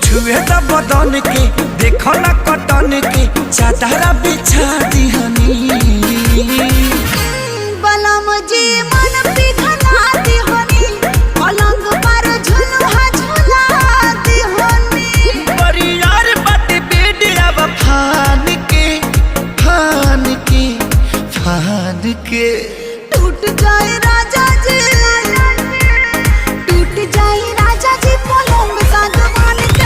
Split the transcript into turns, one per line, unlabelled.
छुए त बदन के देखो ना कटन के चादरा बिछा दिहनी
बलम जी मन पिघला दिहनी पलंग पर झुलुहा झुला दिहनी
बड़ी यार बात बेड अब फान के फान के फान के
टूट जाए राजा जी, टूट जाए राजा जी पलंग सागवान